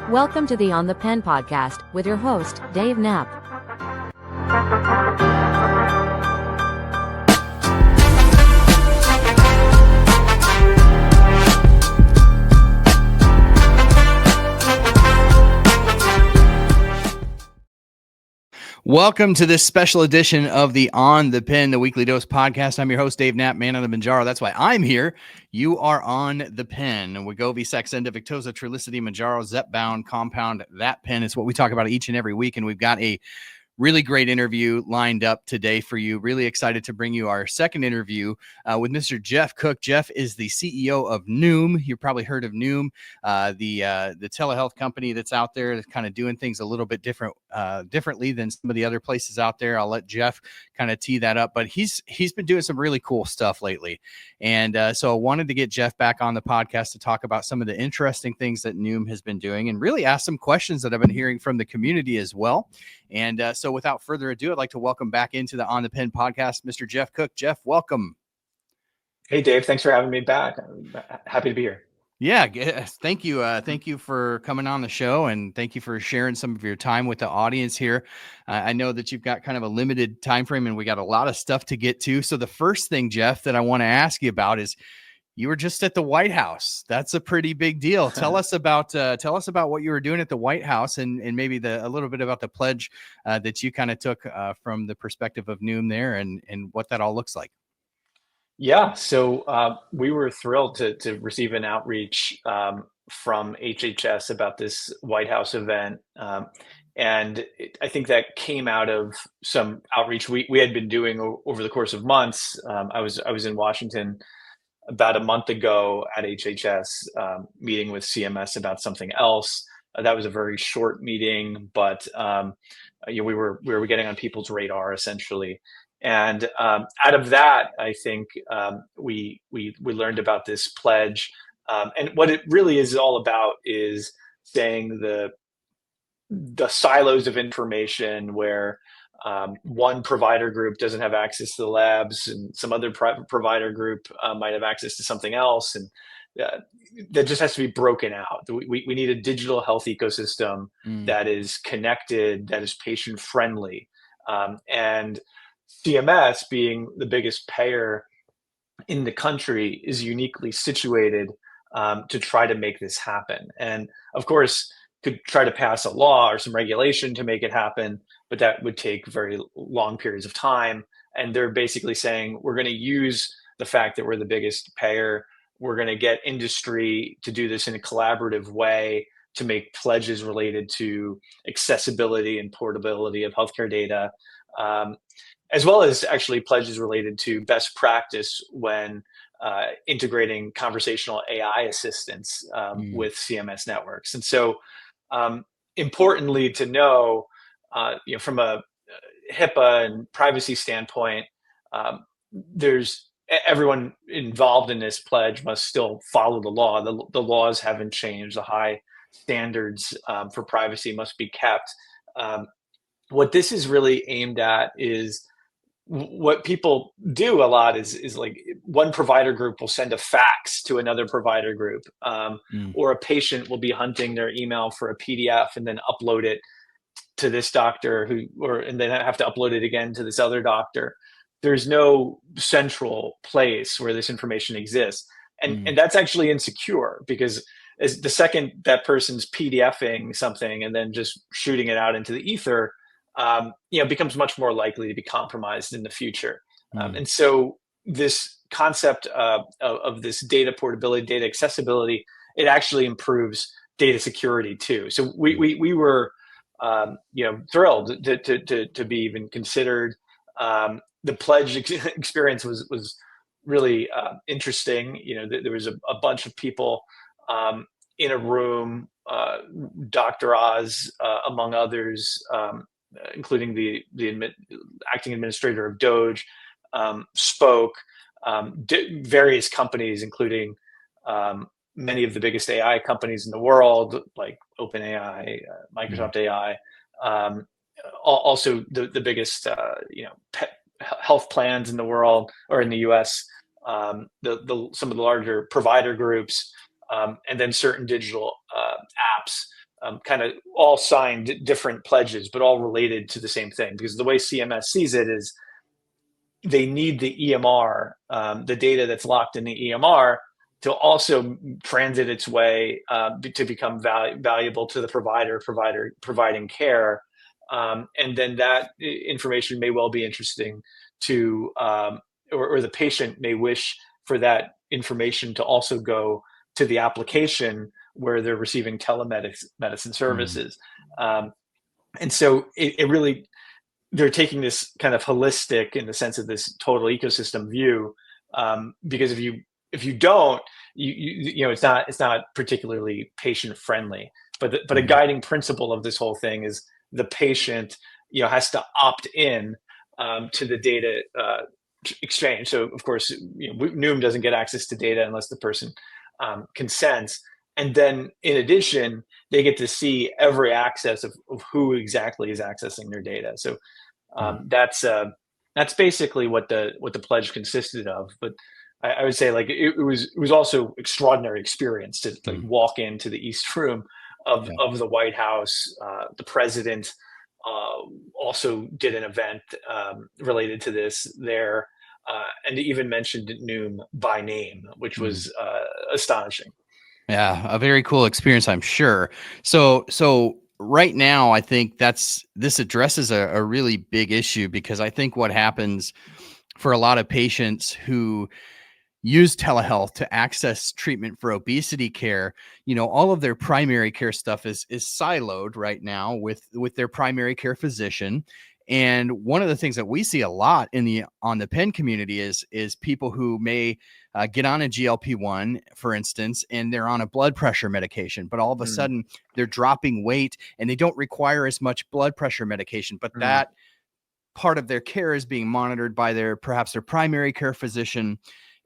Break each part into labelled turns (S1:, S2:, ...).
S1: Welcome to the On the Pen podcast with your host, Dave Knapp.
S2: Welcome to this special edition of the On the Pen, the Weekly Dose podcast. I'm your host, Dave Knapp, man on the Mounjaro. That's why I'm here. You are on the pen. Wegovy, Saxenda, Victoza, Trulicity, Mounjaro, Zepbound, Compound. That pen is what we talk about each and every week, and we've got a really great interview lined up today for you. Really excited to bring you our second interview with Mr. Geoff Cook. Geoff is the CEO of Noom. You've probably heard of Noom, the telehealth company that's out there that's kind of doing things a little bit differently than some of the other places out there. I'll let Geoff kind of tee that up, but he's been doing some really cool stuff lately. And so I wanted to get Geoff back on the podcast to talk about some of the interesting things that Noom has been doing and really ask some questions that I've been hearing from the community as well. And so without further ado, I'd like to welcome back into the On the Pen podcast, Mr. Geoff Cook. Geoff, welcome.
S3: Hey, Dave. Thanks for having me back. I'm happy to be here.
S2: Yeah, thank you. Thank you for coming on the show, and thank you for sharing some of your time with the audience here. I know that you've got kind of a limited time frame, and we got a lot of stuff to get to. So the first thing, Geoff, that I want to ask you about is you were just at the White House. That's a pretty big deal. Tell us about what you were doing at the White House, and maybe a little bit about the pledge that you kind of took from the perspective of Noom there, and what that all looks like.
S3: Yeah, so we were thrilled to receive an outreach from HHS about this White House event. And I think that came out of some outreach we had been doing over the course of months. I was in Washington about a month ago at HHS, meeting with CMS about something else. That was a very short meeting, but we were getting on people's radar essentially. And out of that, I think we learned about this pledge, and what it really is all about is saying the silos of information where one provider group doesn't have access to the labs, and some other provider group might have access to something else, and that just has to be broken out. We need a digital health ecosystem that is connected, that is patient friendly, and CMS, being the biggest payer in the country, is uniquely situated to try to make this happen. And of course, could try to pass a law or some regulation to make it happen, but that would take very long periods of time. And they're basically saying, we're going to use the fact that we're the biggest payer. We're going to get industry to do this in a collaborative way to make pledges related to accessibility and portability of healthcare data, as well as actually pledges related to best practice when integrating conversational AI assistance with CMS networks. And so importantly to know, from a HIPAA and privacy standpoint, everyone involved in this pledge must still follow the law. The laws haven't changed. The high standards for privacy must be kept. What this is really aimed at is what people do a lot is like one provider group will send a fax to another provider group, or a patient will be hunting their email for a PDF and then upload it to this doctor and then have to upload it again to this other doctor. There's no central place where this information exists. And that's actually insecure, because as the second that person's PDFing something and then just shooting it out into the ether, becomes much more likely to be compromised in the future. And so this concept of this data portability, data accessibility, it actually improves data security too. So we were thrilled to be even considered. The pledge experience was really interesting. There was a bunch of people in a room, Dr. Oz, among others, including the acting administrator of Doge, spoke. Various companies, including many of the biggest AI companies in the world, like OpenAI, Microsoft AI, also the biggest health plans in the world or in the U.S., some of the larger provider groups, and then certain digital apps, kind of all signed different pledges, but all related to the same thing. Because the way CMS sees it is they need the EMR, the data that's locked in the EMR, to also transit its way to become valuable to the provider providing care. And then that information may well be interesting to, or the patient may wish for that information to also go to the application where they're receiving telemedicine services. And so it really, they're taking this kind of holistic, in the sense of this total ecosystem view, because if you don't, you know, it's not particularly patient friendly. But a guiding principle of this whole thing is the patient, you know, has to opt in to the data exchange. So of course, you know, Noom doesn't get access to data unless the person consents. And then in addition, they get to see every access of who exactly is accessing their data. So that's basically what the pledge consisted of. But I would say, like, it was also extraordinary experience to like walk into the East Room of the White House. The president also did an event related to this there, and even mentioned Noom by name, which was astonishing.
S2: Yeah, a very cool experience, I'm sure. So right now, I think this addresses a really big issue, because I think what happens for a lot of patients who use telehealth to access treatment for obesity care, you know, all of their primary care stuff is siloed right now with their primary care physician. And one of the things that we see a lot on the pen community is people who may get on a GLP-1, for instance, and they're on a blood pressure medication, but all of a sudden they're dropping weight and they don't require as much blood pressure medication, but that part of their care is being monitored by perhaps their primary care physician.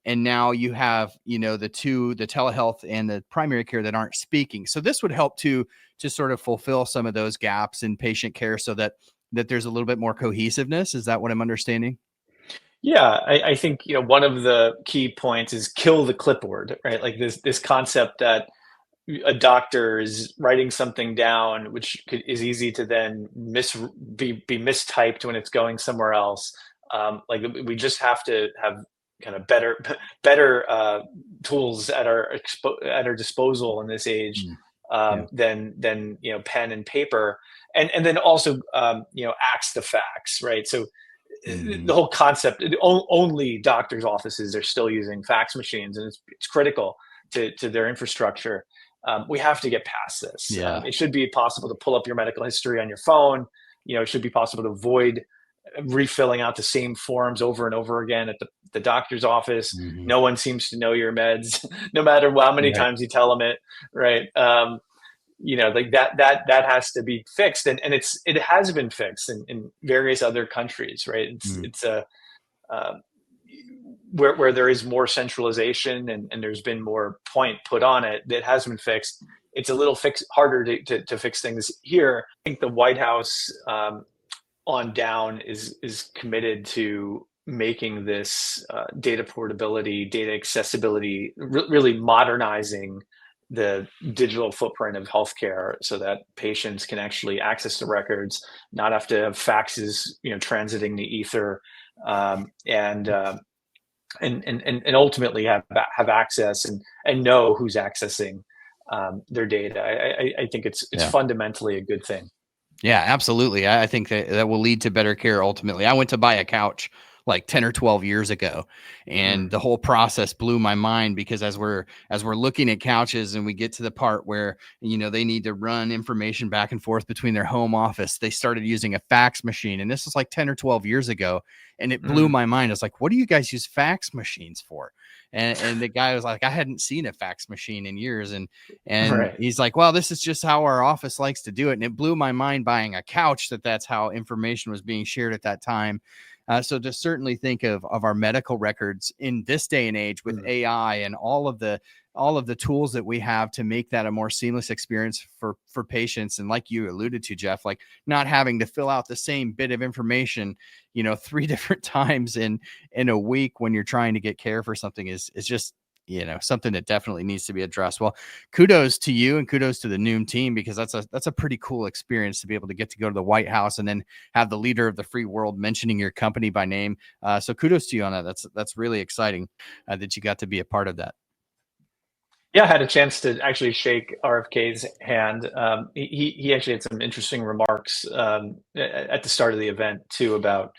S2: And now you have, you know, the telehealth and the primary care that aren't speaking. So this would help to sort of fulfill some of those gaps in patient care, so that there's a little bit more cohesiveness. Is that what I'm understanding?
S3: Yeah, I think, you know, one of the key points is kill the clipboard, right? Like this concept that a doctor is writing something down, which is easy to then be mistyped when it's going somewhere else. Like, we just have to have kind of better tools at our disposal in this age, than you know, pen and paper, and then also you know, axe the facts, right? So the whole concept, only doctors' offices are still using fax machines, and it's critical to their infrastructure. We have to get past this. It should be possible to pull up your medical history on your phone. You know, it should be possible to avoid refilling out the same forms over and over again at the doctor's office. No one seems to know your meds, no matter how many times you tell them it, right? You know, like that has to be fixed, and it has been fixed in various other countries, right? It's a where there is more centralization and there's been more point put on it, that has been fixed. It's a little harder to fix things here. I think the White House on down is committed to making this data portability, data accessibility, really modernizing the digital footprint of healthcare, so that patients can actually access the records, not have to have faxes, you know, transiting the ether, and ultimately have access and know who's accessing their data. I think it's fundamentally a good thing.
S2: Yeah, absolutely. I think that will lead to better care ultimately. I went to buy a couch like 10 or 12 years ago, and the whole process blew my mind, because as we're looking at couches and we get to the part where, you know, they need to run information back and forth between their home office, they started using a fax machine, and this was like 10 or 12 years ago, and it blew my mind. I was like, what do you guys use fax machines for? And the guy was like, I hadn't seen a fax machine in years. And he's like, well, this is just how our office likes to do it. And it blew my mind, buying a couch, that's how information was being shared at that time. So to certainly think of our medical records in this day and age with AI and all of the tools that we have to make that a more seamless experience for patients. And like you alluded to, Geoff, like not having to fill out the same bit of information, you know, 3 different times in a week when you're trying to get care for something is just something that definitely needs to be addressed. Well, kudos to you and kudos to the Noom team, because that's a pretty cool experience to be able to get to go to the White House and then have the leader of the free world mentioning your company by name. So kudos to you on that. That's really exciting that you got to be a part of that.
S3: Yeah, I had a chance to actually shake RFK's hand. He actually had some interesting remarks at the start of the event too about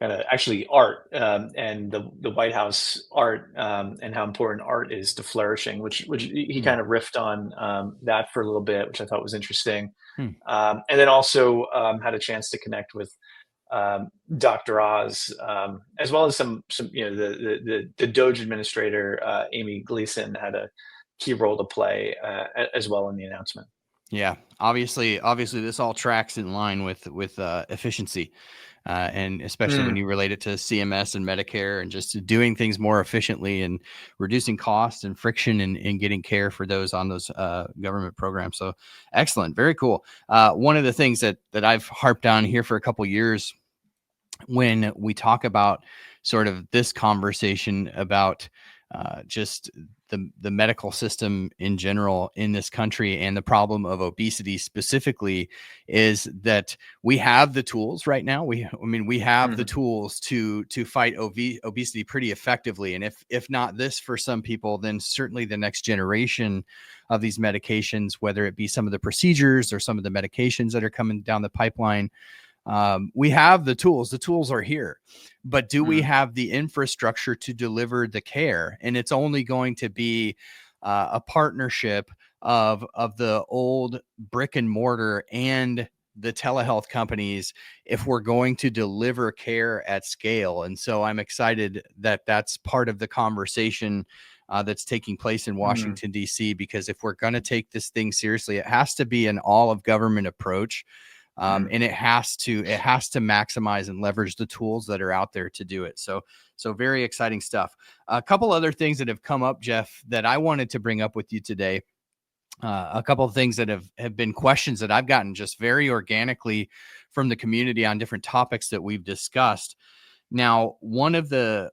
S3: actually art and the White House art and how important art is to flourishing, which he kind of riffed on that for a little bit, which I thought was interesting. And then also had a chance to connect with Dr. Oz, as well as some the Doge administrator, Amy Gleason, had a key role to play as well in the announcement.
S2: Yeah, obviously, this all tracks in line with efficiency, and especially when you relate it to CMS and Medicare and just doing things more efficiently and reducing costs and friction and getting care for those on those government programs. So excellent, very cool. One of the things that I've harped on here for a couple years when we talk about sort of this conversation about just the medical system in general in this country and the problem of obesity specifically, is that we have the tools right now. We have the tools to fight obesity pretty effectively. And if not this for some people, then certainly the next generation of these medications, whether it be some of the procedures or some of the medications that are coming down the pipeline. We have the tools. The tools are here, but do we have the infrastructure to deliver the care? And it's only going to be a partnership of the old brick and mortar and the telehealth companies if we're going to deliver care at scale. And so I'm excited that that's part of the conversation that's taking place in Washington, D.C., because if we're going to take this thing seriously, it has to be an all of government approach. And it has to maximize and leverage the tools that are out there to do it. So very exciting stuff. A couple other things that have come up, Geoff, that I wanted to bring up with you today. A couple of things that have been questions that I've gotten just very organically from the community on different topics that we've discussed. Now, one of the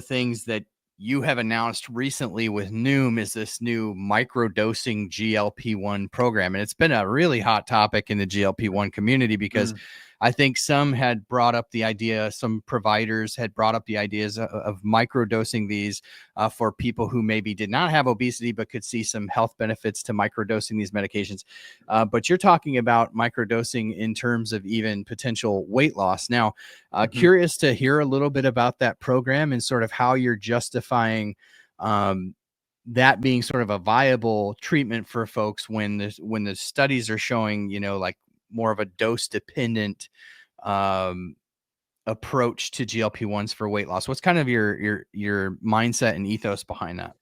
S2: things that you have announced recently with Noom is this new microdosing GLP-1 program. And it's been a really hot topic in the GLP-1 community because I think some had brought up the idea, some providers had brought up the ideas of microdosing these for people who maybe did not have obesity, but could see some health benefits to microdosing these medications. But you're talking about microdosing in terms of even potential weight loss. Now, curious to hear a little bit about that program and sort of how you're justifying that being sort of a viable treatment for folks when the studies are showing, like more of a dose dependent approach to GLP-1s for weight loss. What's kind of your mindset and ethos behind that?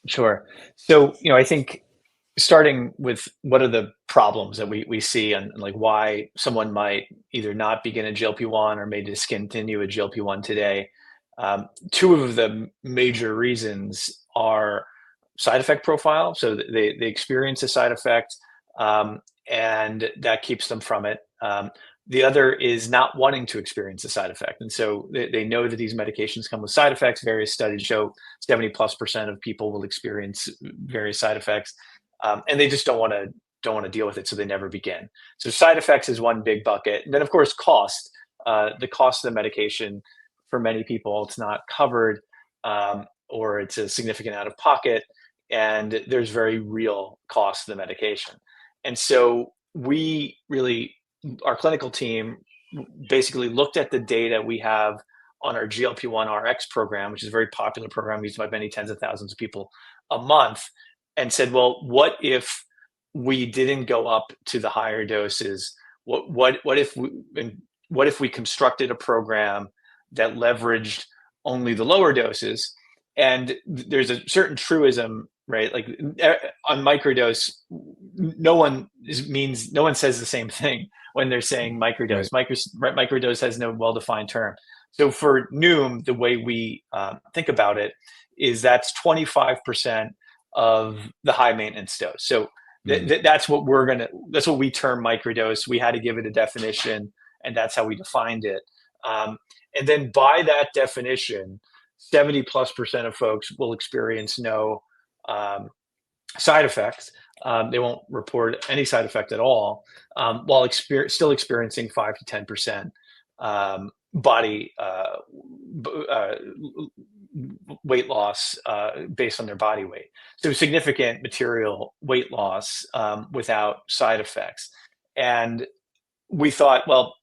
S3: Sure. So, I think starting with what are the problems that we see and like why someone might either not begin a GLP-1 or may discontinue a GLP-1 today. Two of the major reasons are side effect profile. So they experience a side effect and that keeps them from it. The other is not wanting to experience a side effect. And so they know that these medications come with side effects. Various studies show 70+% of people will experience various side effects. And they just don't want to deal with it. So they never begin. So side effects is one big bucket. And then of course, cost, the cost of the medication for many people, it's not covered or it's a significant out of pocket. And there's very real cost to the medication. And so our clinical team basically looked at the data we have on our GLP-1 RX program, which is a very popular program used by many tens of thousands of people a month, and said, well, what if we didn't go up to the higher doses? What if we constructed a program that leveraged only the lower doses? And there's a certain truism, right? Like on microdose, no one says the same thing when they're saying microdose. Right. Microdose has no well-defined term. So for Noom, the way we think about it is that's 25% of the high maintenance dose. So that's what that's what we term microdose. We had to give it a definition, and that's how we defined it. And then by that definition, 70+% of folks will experience no side effects. They won't report any side effect at all, while still experiencing 5 to 10% body weight loss based on their body weight. So significant material weight loss without side effects. And we thought, well,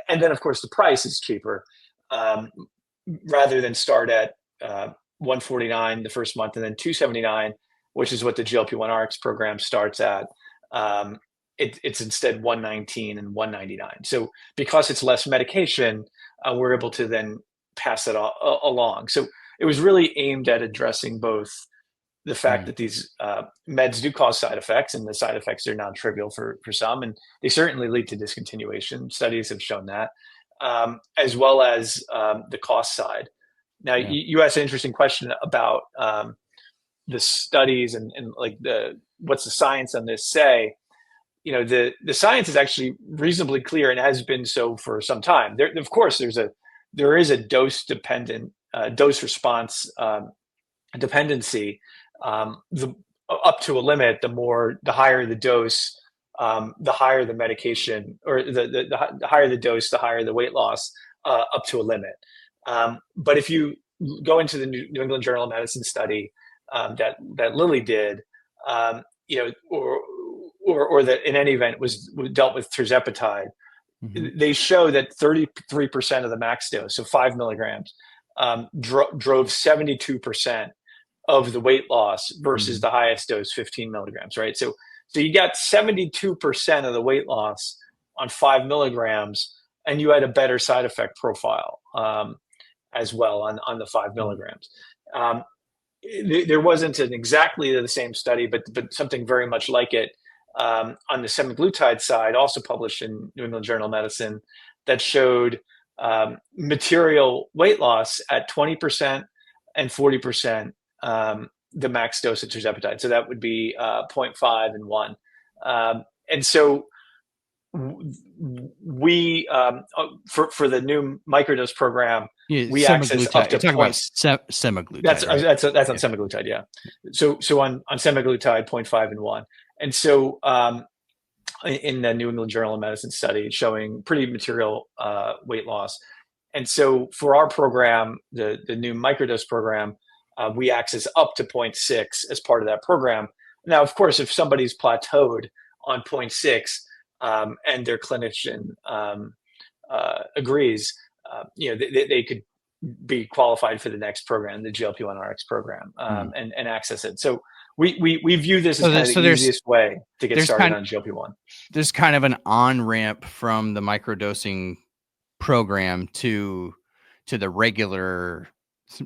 S3: and then of course the price is cheaper. Rather than start at $149 the first month and then $279, which is what the GLP-1 RX program starts at, it's instead $119 and $199. So because it's less medication, we're able to then pass it along. So it was really aimed at addressing both the fact that these meds do cause side effects, and the side effects are non-trivial for some, and they certainly lead to discontinuation. Studies have shown that, as well as the cost side. Now, you asked an interesting question about the studies and like what's the science on this say. The science is actually reasonably clear and has been so for some time. Of course, there is a dose dependent dose response dependency. Up to a limit, the higher the dose, the higher the medication, or the higher the dose, the higher the weight loss, up to a limit. But if you go into the New England Journal of Medicine study that Lilly did, or that in any event was dealt with Tirzepatide, they show that 33% of the max dose, so 5 milligrams, drove 72% of the weight loss versus the highest dose, 15 milligrams, right? So you got 72% of the weight loss on 5 milligrams, and you had a better side effect profile as well on the 5 milligrams. There wasn't an exactly the same study, but something very much like it on the semaglutide side, also published in New England Journal of Medicine, that showed material weight loss at 20% and 40%, the max dose of tirzepatide. So that would be 0.5 and 1. And so we, for the new microdose program, we access up to
S2: semaglutide.
S3: That's
S2: right?
S3: That's on semaglutide, yeah. So on semaglutide, 0.5 and 1. And so in the New England Journal of Medicine study showing pretty material weight loss. And so for our program, the new microdose program, we access up to 0.6 as part of that program. Now, of course, if somebody's plateaued on 0.6 and their clinician agrees, they could be qualified for the next program, the GLP-1 RX program, and access it. So we view this as kind of the easiest way to get started on GLP-1.
S2: There's kind of an on-ramp from the microdosing program to the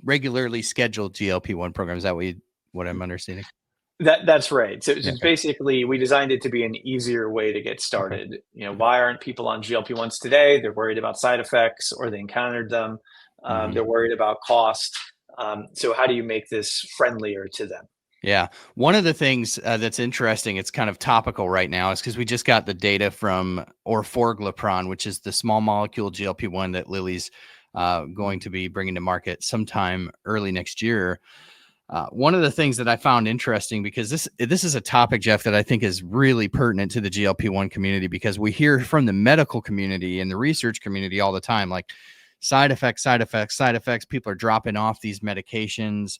S2: regularly scheduled GLP-1 program. Is that what I'm understanding?
S3: That's right. So basically, we designed it to be an easier way to get started. Okay. Why aren't people on GLP-1s today? They're worried about side effects, or they encountered them. They're worried about cost. So how do you make this friendlier to them?
S2: Yeah. One of the things that's interesting, it's kind of topical right now, is because we just got the data from orforglipron, which is the small molecule GLP-1 that Lilly's going to be bringing to market sometime early next year. One of the things that I found interesting, because this is a topic, Geoff, that I think is really pertinent to the GLP-1 community, because we hear from the medical community and the research community all the time, like side effects. People are dropping off these medications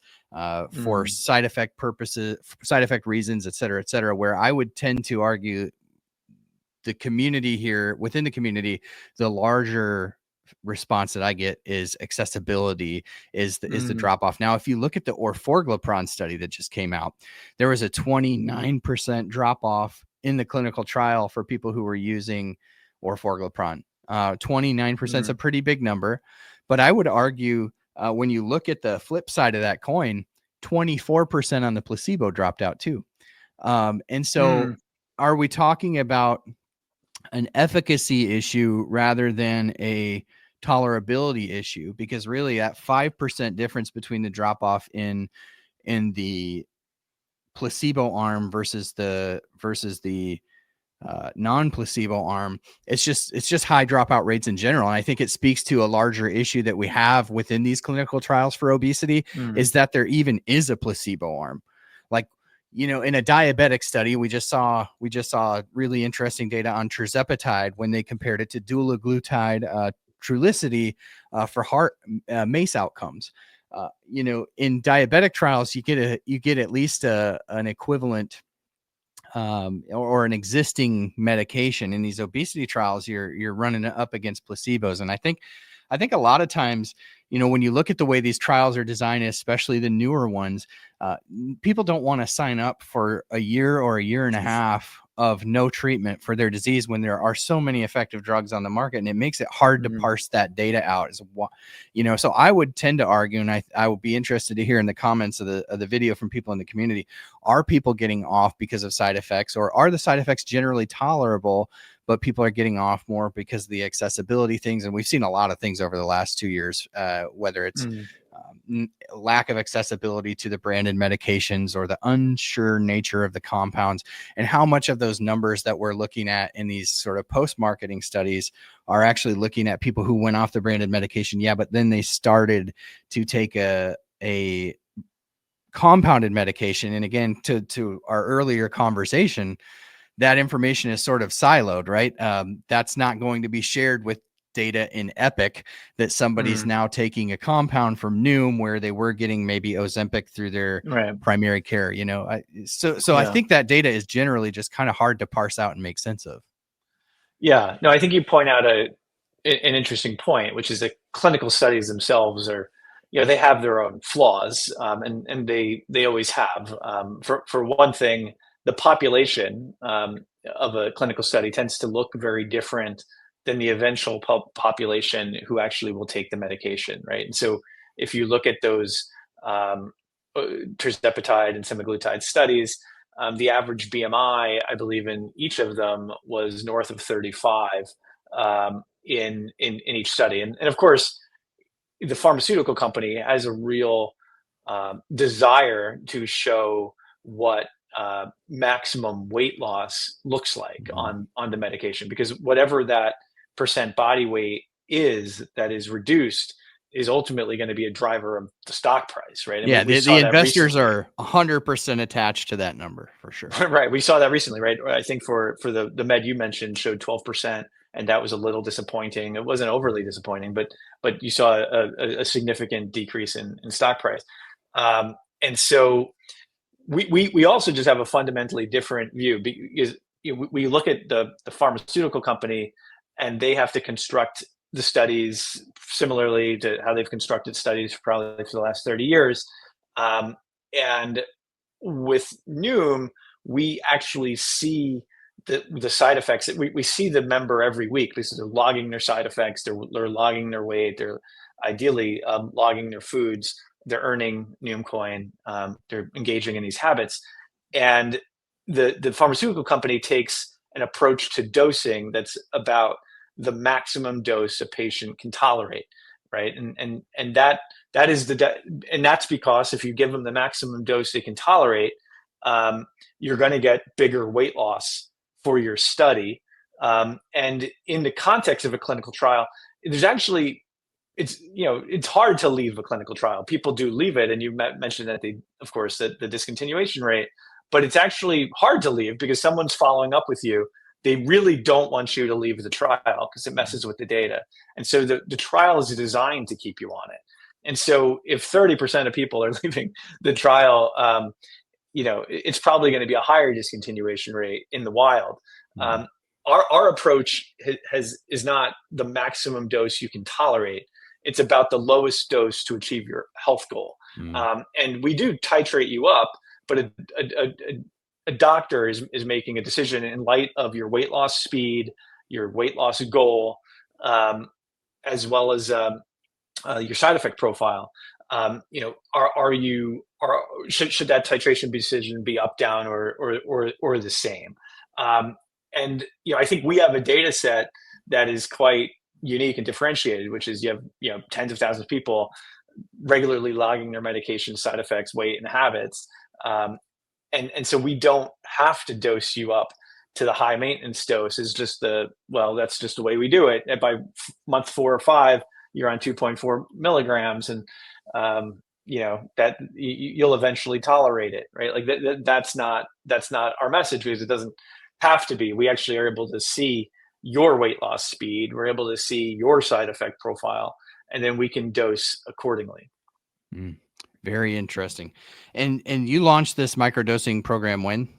S2: for side effect purposes, side effect reasons, et cetera, where I would tend to argue the community here, within the community, the larger response that I get is accessibility is the drop off. Now, if you look at the orforglipron study that just came out, there was a 29% drop off in the clinical trial for people who were using orforglipron. 29% is a pretty big number, but I would argue when you look at the flip side of that coin, 24% on the placebo dropped out too. And so are we talking about an efficacy issue rather than a tolerability issue? Because really that 5% difference between the drop off in the placebo arm versus the non-placebo arm, it's just high dropout rates in general. And I think it speaks to a larger issue that we have within these clinical trials for obesity is that there even is a placebo arm. Like, in a diabetic study, we just saw really interesting data on Tirzepatide when they compared it to dulaglutide, Trulicity for heart MACE outcomes. In diabetic trials, you get at least an equivalent or an existing medication. In these obesity trials, you're running up against placebos. And I think a lot of times, when you look at the way these trials are designed, especially the newer ones, people don't want to sign up for a year or a year and a half of no treatment for their disease when there are so many effective drugs on the market, and it makes it hard to parse that data out. So I would tend to argue, and I would be interested to hear in the comments of the video from people in the community, are people getting off because of side effects, or are the side effects generally tolerable, but people are getting off more because of the accessibility things? And we've seen a lot of things over the last 2 years, whether it's lack of accessibility to the branded medications or the unsure nature of the compounds, and how much of those numbers that we're looking at in these sort of post-marketing studies are actually looking at people who went off the branded medication. Yeah, but then they started to take a compounded medication. And again, to our earlier conversation, that information is sort of siloed, right? That's not going to be shared with data in Epic that somebody's now taking a compound from Noom where they were getting maybe Ozempic through their primary care. So I think that data is generally just kind of hard to parse out and make sense of.
S3: Yeah, no, I think you point out an interesting point, which is that clinical studies themselves are, they have their own flaws, and they always have. For one thing, the population of a clinical study tends to look very different than the eventual population who actually will take the medication, right? And so if you look at those Tirzepatide and Semaglutide studies, the average BMI, I believe, in each of them was north of 35 in each study. And of course, the pharmaceutical company has a real desire to show what maximum weight loss looks like on the medication, because whatever that percent body weight is that is reduced is ultimately going to be a driver of the stock price, right?
S2: And the investors are 100% attached to that number for sure.
S3: Right. We saw that recently, right? I think for the med you mentioned showed 12%, and that was a little disappointing. It wasn't overly disappointing, but you saw a significant decrease in stock price. And so we also just have a fundamentally different view, because we look at the pharmaceutical company, and they have to construct the studies similarly to how they've constructed studies probably for the last 30 years. And with Noom, we actually see the side effects. We see the member every week because they're logging their side effects, they're logging their weight, they're ideally logging their foods, they're earning Noom coin, they're engaging in these habits. And the pharmaceutical company takes an approach to dosing that's about the maximum dose a patient can tolerate, right? And that is and that's because if you give them the maximum dose they can tolerate, you're going to get bigger weight loss for your study. And in the context of a clinical trial, there's actually, it's hard to leave a clinical trial. People do leave it, and you mentioned that the discontinuation rate, but it's actually hard to leave because someone's following up with you. They really don't want you to leave the trial because it messes with the data. And so the trial is designed to keep you on it. And so if 30% of people are leaving the trial, it's probably going to be a higher discontinuation rate in the wild. Our approach is not the maximum dose you can tolerate. It's about the lowest dose to achieve your health goal. And we do titrate you up, but a doctor is making a decision in light of your weight loss speed, your weight loss goal, as well as your side effect profile. Should that titration decision be up, down, or the same? And I think we have a data set that is quite unique and differentiated, which is you have tens of thousands of people regularly logging their medication side effects, weight, and habits. And so we don't have to dose you up to the high maintenance dose is just that's just the way we do it. And by month 4 or 5, you're on 2.4 milligrams, and that you'll eventually tolerate it, right? Like that's not our message, because it doesn't have to be. We actually are able to see your weight loss speed. We're able to see your side effect profile, and then we can dose accordingly.
S2: Very interesting. And you launched this microdosing program when?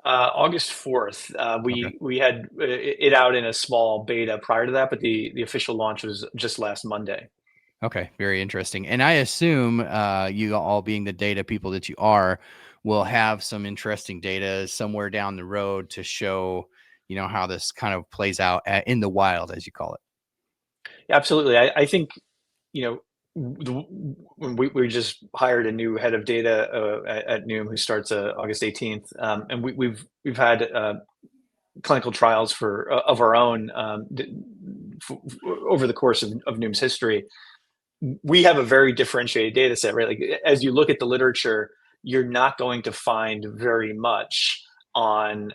S3: August 4th. We had it out in a small beta prior to that, but the official launch was just last Monday.
S2: Okay, very interesting. And I assume you all, being the data people that you are, will have some interesting data somewhere down the road to show, how this kind of plays out in the wild, as you call it.
S3: Yeah, absolutely. I think, we just hired a new head of data at Noom, who starts August 18th, and we've had clinical trials of our own over the course of Noom's history. We have a very differentiated data set, right? Like, as you look at the literature, you're not going to find very much on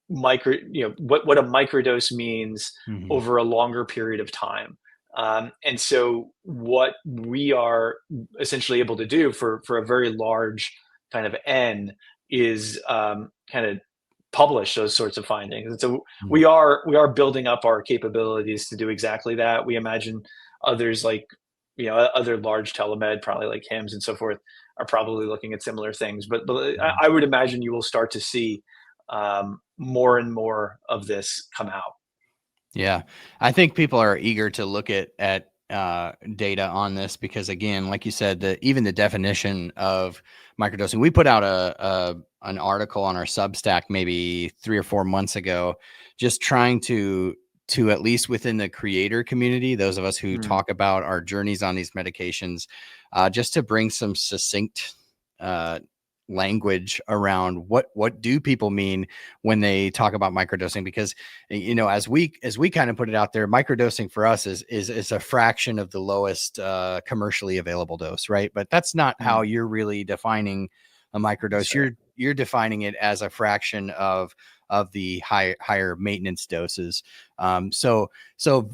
S3: what a microdose means over a longer period of time. And so what we are essentially able to do for a very large kind of N is kind of publish those sorts of findings. And so we are building up our capabilities to do exactly that. We imagine others, like, other large telemed, probably like Hims and so forth, are probably looking at similar things. But I would imagine you will start to see more and more of this come out.
S2: Yeah, I think people are eager to look at data on this, because, again, like you said, even the definition of microdosing, we put out an article on our Substack maybe 3 or 4 months ago, just trying to at least within the creator community, those of us who talk about our journeys on these medications, just to bring some succinct language around what do people mean when they talk about microdosing, because as we kind of put it out there, microdosing for us is a fraction of the lowest commercially available dose, right? But that's not how you're really defining a microdose. Right. You're defining it as a fraction of the higher maintenance doses. So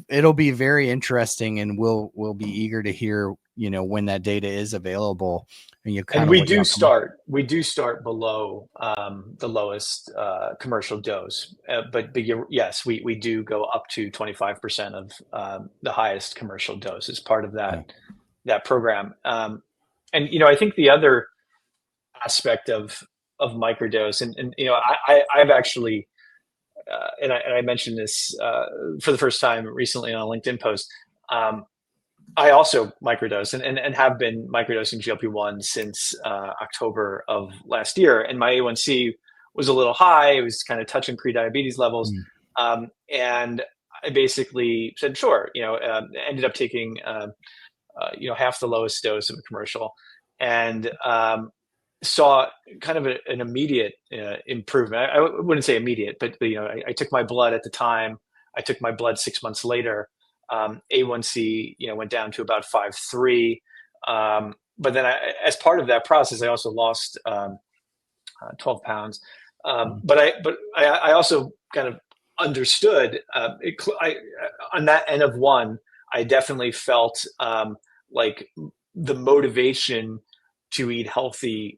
S2: it'll be very interesting, and we'll be eager to hear when that data is available. And
S3: we do start below the lowest commercial dose, but yes, we do go up to 25% of the highest commercial dose as part of that program. And I think the other aspect of microdose, and I've actually and I mentioned this for the first time recently on a LinkedIn post. I also microdose and have been microdosing GLP-1 since October of last year. And my A1C was a little high. It was kind of touching pre-diabetes levels. And I basically said, sure, ended up taking, half the lowest dose of a commercial, and saw kind of an immediate improvement. I wouldn't say immediate, but I took my blood at the time. I took my blood 6 months later. A1C, went down to about 5.3. But then as part of that process, I also lost 12 pounds. But I also kind of understood on that N of 1, I definitely felt like the motivation to eat healthy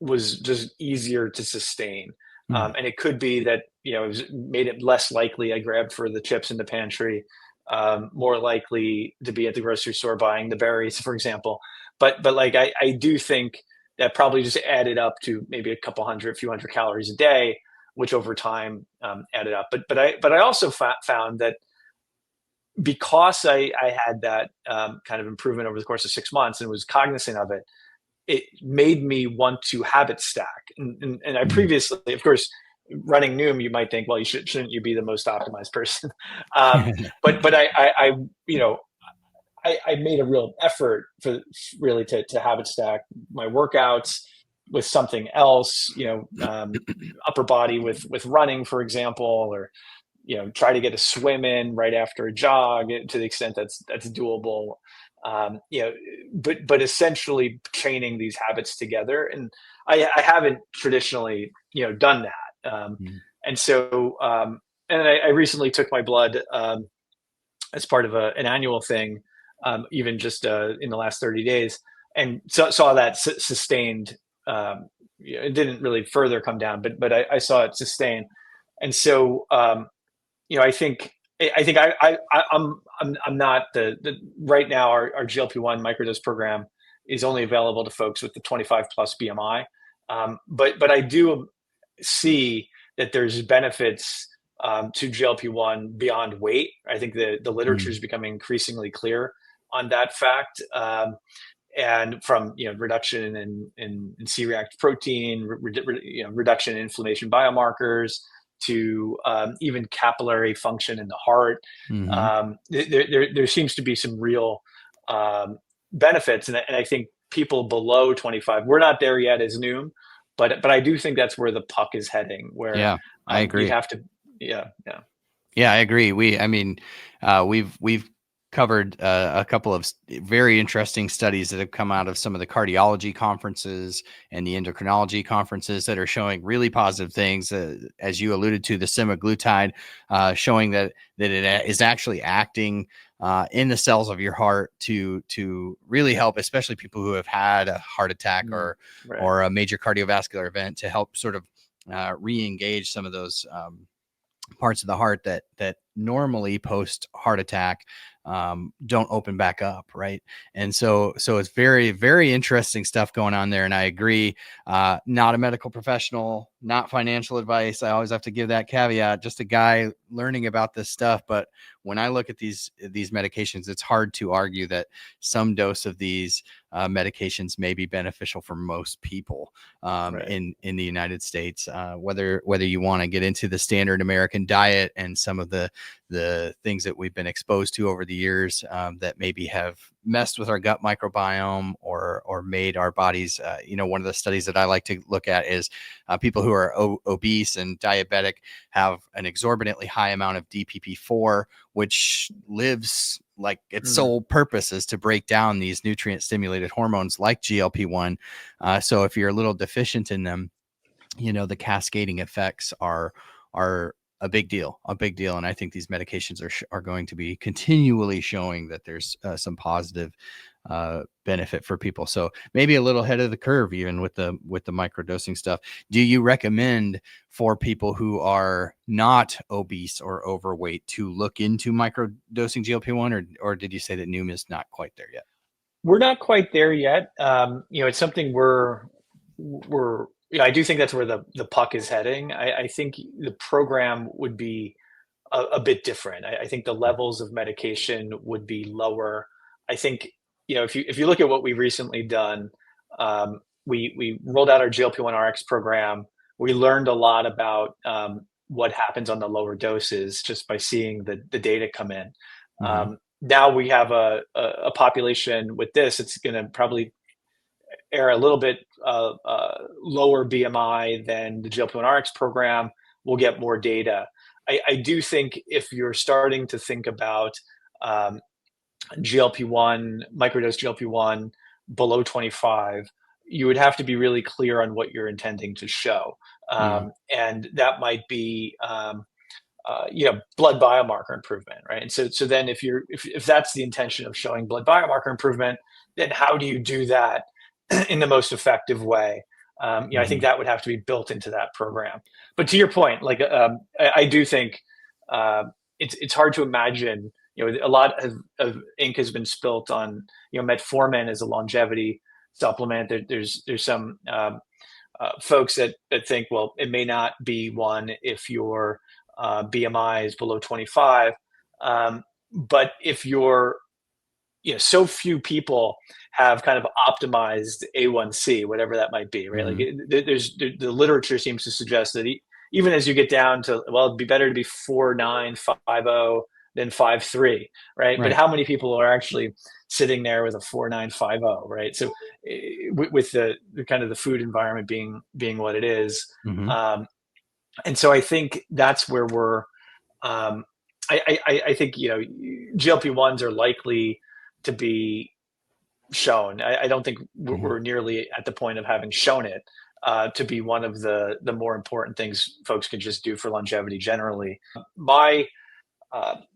S3: was just easier to sustain. And it could be that, it made it less likely I grabbed for the chips in the pantry, more likely to be at the grocery store buying the berries, for example. But like, I do think that probably just added up to maybe a few hundred calories a day, which over time added up. But I also found that because I had that kind of improvement over the course of 6 months and was cognizant of it, it made me want to habit stack. And I previously, of course, running Noom, you might think, well, shouldn't you be the most optimized person? But I made a real effort for really to habit stack my workouts with something else, upper body with running, for example, or try to get a swim in right after a jog to the extent that's doable. But essentially chaining these habits together, and I haven't traditionally done that. And so, and I recently took my blood as part of an annual thing, even just in the last 30 days, and saw that sustained. It didn't really further come down, but I saw it sustain. And so, I think I'm not the right now. Our GLP-1 microdose program is only available to folks with the 25 plus BMI, but I do see that there's benefits to GLP-1 beyond weight. I think the literature is becoming increasingly clear on that fact. And from reduction in C-reactive protein, reduction in inflammation biomarkers, to even capillary function in the heart. There seems to be some real benefits, and I think people below 25, we're not there yet as Noom, but I do think that's where the puck is heading. Where
S2: I agree.
S3: You have to,
S2: yeah, I agree. We've covered a couple of very interesting studies that have come out of some of the cardiology conferences and the endocrinology conferences that are showing really positive things. As you alluded to, the semaglutide showing that it is actually acting in the cells of your heart to really help, especially people who have had a heart attack or a major cardiovascular event, to help sort of re-engage some of those parts of the heart that normally post heart attack don't open back up, right? And so it's very, very interesting stuff going on there. And I agree, not a medical professional, not financial advice. I always have to give that caveat, just a guy learning about this stuff. But when I look at these medications, it's hard to argue that some dose of these medications may be beneficial for most people in the United States, whether you want to get into the standard American diet and some of the things that we've been exposed to over the years that maybe have messed with our gut microbiome or made our bodies. One of the studies that I like to look at is people who are obese and diabetic have an exorbitantly high amount of DPP-4, which lives like its sole purpose is to break down these nutrient stimulated hormones like GLP-1. So if you're a little deficient in them, the cascading effects are a big deal. And I think these medications are going to be continually showing that there's some positive benefit for people. So maybe a little ahead of the curve, even with the microdosing stuff. Do you recommend for people who are not obese or overweight to look into microdosing GLP-1, or did you say that Noom is not quite there yet?
S3: We're not quite there yet. It's something we're I do think that's where the puck is heading. I think the program would be a bit different. I think the levels of medication would be lower. I think, if you look at what we've recently done, we rolled out our GLP-1 RX program. We learned a lot about what happens on the lower doses just by seeing the data come in. Now we have a population with this. It's going to probably err a little bit lower BMI than the GLP-1 RX program. We'll get more data. I do think if you're starting to think about GLP-1, microdose GLP-1 below 25, you would have to be really clear on what you're intending to show. And that might be blood biomarker improvement, right? And so then if that's the intention of showing blood biomarker improvement, then how do you do that in the most effective way? I think that would have to be built into that program. But to your point, I do think it's hard to imagine. A lot of ink has been spilt on metformin as a longevity supplement. There's some folks that think, well, it may not be one if your BMI is below 25, but if you're so few people have kind of optimized A1C, whatever that might be, right? Like the literature seems to suggest that even as you get down to, well, it'd be better to be 4.9, 5.0 than 5.3, right? But how many people are actually sitting there with a 4.9, 5.0, right? So with the kind of the food environment being what it is. And so I think that's where we're, I think, GLP-1s are likely to be shown. I don't think we're nearly at the point of having shown it. to be one of the more important things folks can just do for longevity generally. My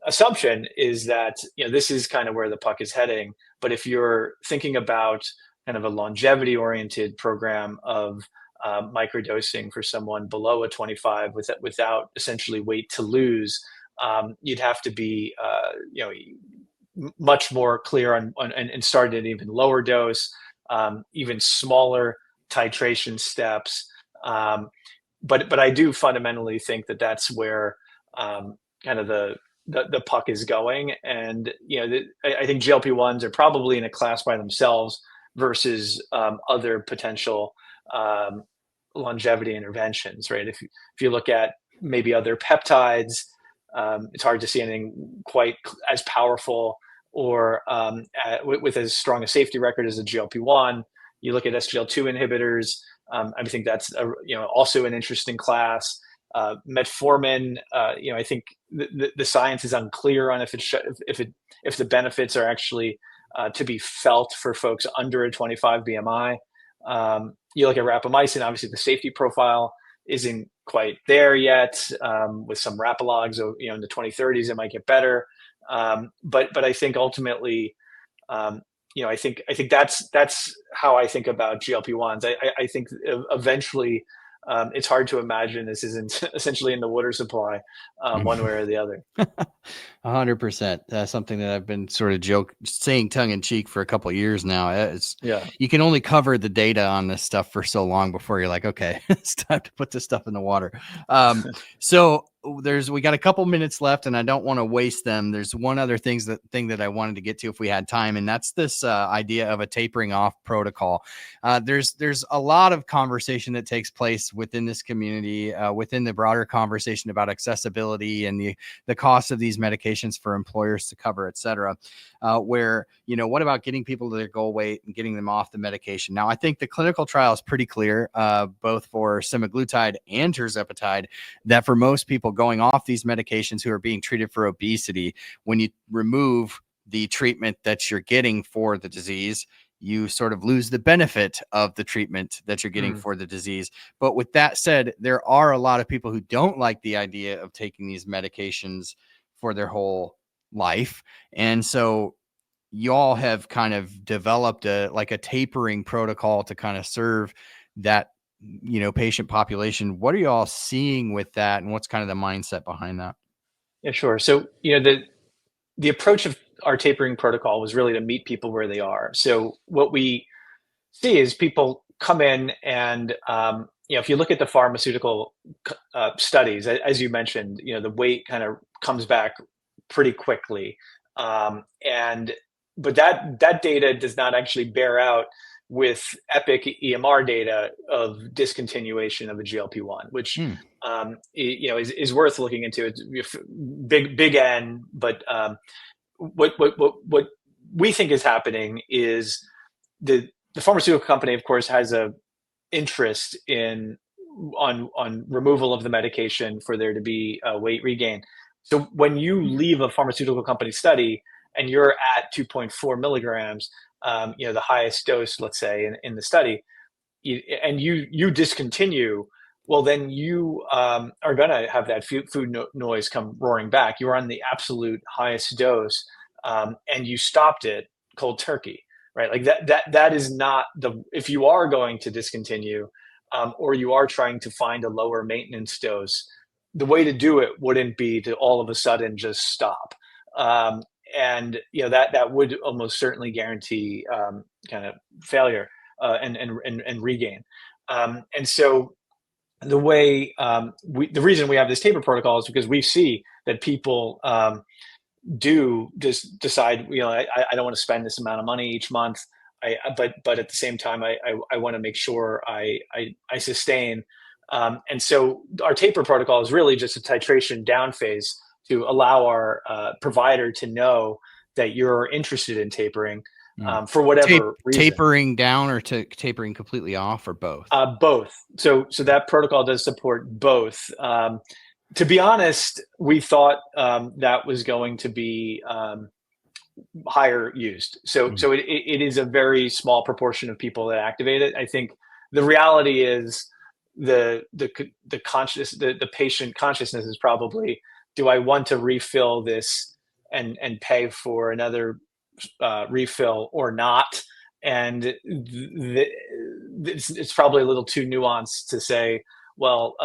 S3: assumption is that this is kind of where the puck is heading. But if you're thinking about kind of a longevity-oriented program of microdosing for someone below a 25 without essentially weight to lose, you'd have to be much more clear on and start at an even lower dose, even smaller titration steps. But I do fundamentally think that that's where kind of the puck is going. And I think GLP-1s are probably in a class by themselves versus other potential longevity interventions, right? If you look at maybe other peptides, it's hard to see anything quite as powerful or with as strong a safety record as a GLP-1. You look at SGLT2 inhibitors. I think that's also an interesting class. Metformin, I think the science is unclear on if the benefits are actually to be felt for folks under a 25 BMI. You look at rapamycin, obviously the safety profile isn't quite there yet. With some rapalogs, in the 2030s, it might get better. But I think ultimately, I think that's how I think about GLP-1s. I think eventually it's hard to imagine this isn't essentially in the water supply one way or the other.
S2: 100%. That's something that I've been sort of saying tongue in cheek for a couple of years now. You can only cover the data on this stuff for so long before you're like, okay, it's time to put this stuff in the water. So we got a couple minutes left and I don't want to waste them. There's one other thing that I wanted to get to if we had time. And that's this idea of a tapering off protocol. There's a lot of conversation that takes place within this community, within the broader conversation about accessibility and the cost of these medications for employers to cover, et cetera, where, what about getting people to their goal weight and getting them off the medication? Now, I think the clinical trial is pretty clear, both for Semaglutide and Tirzepatide, that for most people going off these medications who are being treated for obesity, when you remove the treatment that you're getting for the disease, you sort of lose the benefit of the treatment that you're getting for the disease. But with that said, there are a lot of people who don't like the idea of taking these medications for their whole life. And so y'all have kind of developed a tapering protocol to kind of serve that, patient population. What are y'all seeing with that? And what's kind of the mindset behind that?
S3: Yeah, sure. So, the approach of our tapering protocol was really to meet people where they are. So what we see is people come in and, if you look at the pharmaceutical studies, as you mentioned, the weight kind of comes back pretty quickly. But that data does not actually bear out with epic EMR data of discontinuation of a GLP-1, which is worth looking into. It's big N, but what we think is happening is the pharmaceutical company, of course, has a interest on removal of the medication for there to be a weight regain. So when you leave a pharmaceutical company study and you're at 2.4 milligrams, the highest dose, let's say, in the study, and you discontinue, well, then you are going to have that food noise come roaring back. You're on the absolute highest dose, and you stopped it cold turkey, right? Like that is not if you are going to discontinue, or you are trying to find a lower maintenance dose, the way to do it wouldn't be to all of a sudden just stop. And that would almost certainly guarantee kind of failure and regain. And so the way the reason we have this taper protocol is because we see that people do just decide, I don't want to spend this amount of money each month. But at the same time, I want to make sure I sustain. And so our taper protocol is really just a titration down phase to allow our provider to know that you're interested in tapering for whatever reason.
S2: Tapering down or tapering completely off, or both?
S3: Both. So that protocol does support both. To be honest, we thought that was going to be higher used. So it is a very small proportion of people that activate it. I think the reality is the patient consciousness is probably, do I want to refill this and pay for another refill or not? And it's probably a little too nuanced to say, well,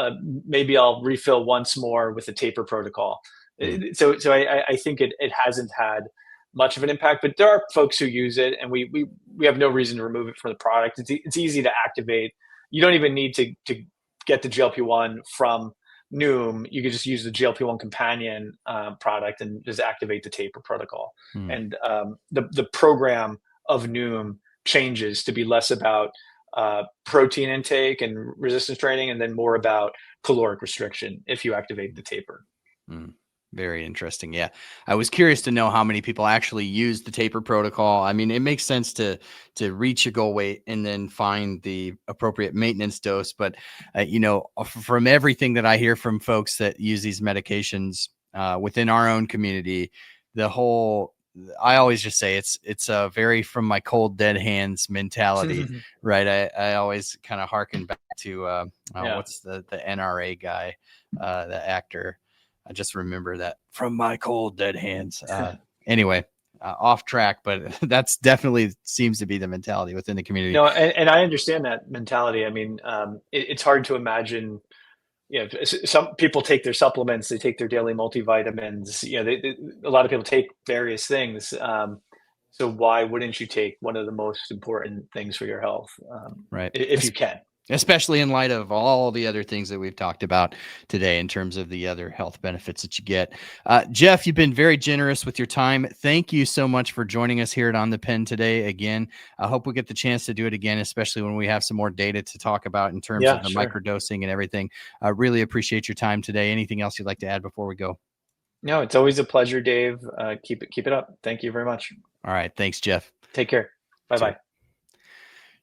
S3: maybe I'll refill once more with a taper protocol. So I think it hasn't had much of an impact, but there are folks who use it, and we have no reason to remove it from the product. It's easy to activate. You don't even need to get the GLP-1 from Noom. You could just use the GLP-1 companion product and just activate the taper protocol. And the program of Noom changes to be less about protein intake and resistance training, and then more about caloric restriction if you activate the taper.
S2: Very interesting. Yeah. I was curious to know how many people actually use the taper protocol. I mean, it makes sense to reach your goal weight and then find the appropriate maintenance dose. But, from everything that I hear from folks that use these medications within our own community, I always just say it's a very from my cold dead hands mentality, right? I always kind of harken back to what's the NRA guy, the actor. I just remember that from my cold dead hands. Anyway, off track, but that's definitely seems to be the mentality within the community.
S3: No, and I understand that mentality. I mean, it's hard to imagine. Some people take their supplements, they take their daily multivitamins. A lot of people take various things. So why wouldn't you take one of the most important things for your health,
S2: right?
S3: If you can.
S2: Especially in light of all the other things that we've talked about today in terms of the other health benefits that you get. Geoff, you've been very generous with your time. Thank you so much for joining us here at On the Pen today. Again, I hope we get the chance to do it again, especially when we have some more data to talk about in terms of the microdosing and everything. I really appreciate your time today. Anything else you'd like to add before we go?
S3: No, it's always a pleasure, Dave. Keep it up. Thank you very much.
S2: All right. Thanks, Geoff.
S3: Take care. Bye-bye.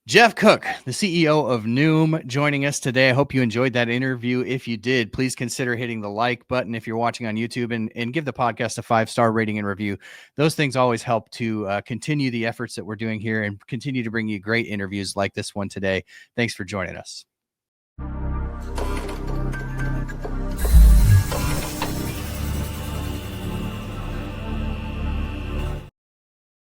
S2: Geoff Cook, the CEO of Noom, joining us today. I hope you enjoyed that interview. If you did, please consider hitting the like button if you're watching on YouTube, and give the podcast a 5-star rating and review. Those things always help to continue the efforts that we're doing here and continue to bring you great interviews like this one today. Thanks for joining us.